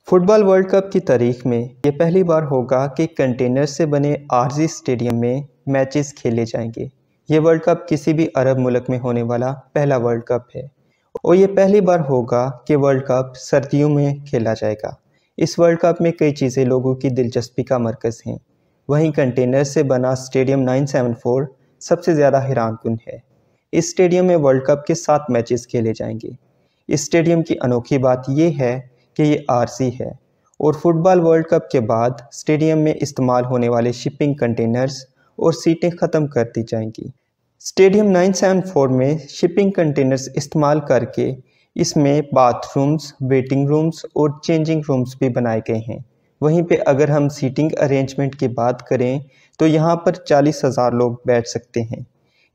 Fit بال world cup کی تاریخ میں یہ پہلی بار ہوگا کہ کنٹینر سے بنے عارضی اسٹیڈیم میں میچز کھیلے جائیں گے۔ یہ ورلڈ کپ کسی بھی عرب ملک میں ہونے والا پہلا ورلڈ کپ ہے اور یہ پہلی بار ہوگا کہ ورلڈ کپ سردیوں میں کھیلا جائے گا۔ اس ورلڈ کپ میں کئی چیزیں لوگوں کی دلچسپی کا مرکز ہیں، وہیں کنٹینر سے بنا اسٹیڈیم 974 سب سے زیادہ حیران کن ہے۔ اس اسٹیڈیم میں ورلڈ کپ کے 7 میچز کھیلے جائیں گے۔ اس اسٹیڈیم کی انوکھی بات یہ ہے کہ یہ عارضی ہے اور فٹ بال ورلڈ کپ کے بعد اسٹیڈیم میں استعمال ہونے والے شپنگ کنٹینرز اور سیٹیں ختم کر دی جائیں گی۔ اسٹیڈیم 974 میں شپنگ کنٹینرز استعمال کر کے اس میں باتھ رومز، ویٹنگ رومز اور چینجنگ رومز بھی بنائے گئے ہیں۔ وہیں پہ اگر ہم سیٹنگ ارینجمنٹ کی بات کریں تو یہاں پر 40,000 لوگ بیٹھ سکتے ہیں۔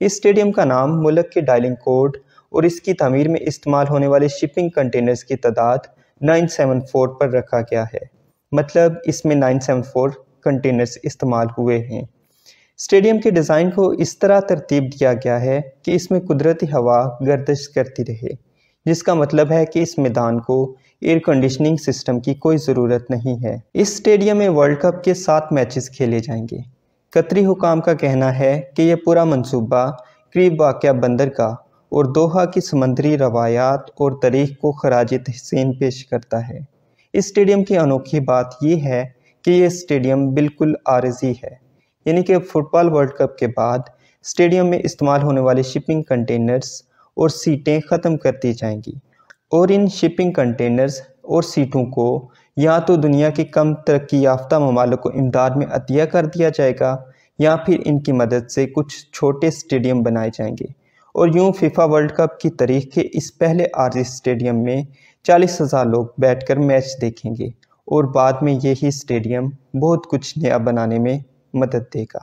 اس اسٹیڈیم کا نام ملک کے ڈائلنگ کوڈ اور اس کی تعمیر میں استعمال ہونے والے شپنگ کنٹینرز کی تعداد 974 پر رکھا گیا ہے، مطلب اس میں 974 کنٹینرز استعمال ہوئے ہیں۔ اسٹیڈیم کے ڈیزائن کو اس طرح ترتیب دیا گیا ہے کہ اس میں قدرتی ہوا گردش کرتی رہے، جس کا مطلب ہے کہ اس میدان کو ایئر کنڈیشننگ سسٹم کی کوئی ضرورت نہیں ہے۔ اس اسٹیڈیم میں ورلڈ کپ کے 7 میچز کھیلے جائیں گے۔ قطری حکام کا کہنا ہے کہ یہ پورا منصوبہ قریب واقع بندر کا اور دوحہ کی سمندری روایات اور تاریخ کو خراج تحسین پیش کرتا ہے۔ اس اسٹیڈیم کی انوکھی بات یہ ہے کہ یہ اسٹیڈیم بالکل عارضی ہے، یعنی کہ فٹ بال ورلڈ کپ کے بعد اسٹیڈیم میں استعمال ہونے والے شپنگ کنٹینرز اور سیٹیں ختم کر دی جائیں گی اور ان شپنگ کنٹینرز اور سیٹوں کو یا تو دنیا کے کم ترقی یافتہ ممالک کو امداد میں عطیہ کر دیا جائے گا یا پھر ان کی مدد سے کچھ چھوٹے اسٹیڈیم بنائے جائیں گے، اور یوں فیفا ورلڈ کپ کی تاریخ کے اس پہلے عارضی اسٹیڈیم میں 40,000 لوگ بیٹھ کر میچ دیکھیں گے اور بعد میں یہی اسٹیڈیم بہت کچھ نیا بنانے میں مدد دے گا۔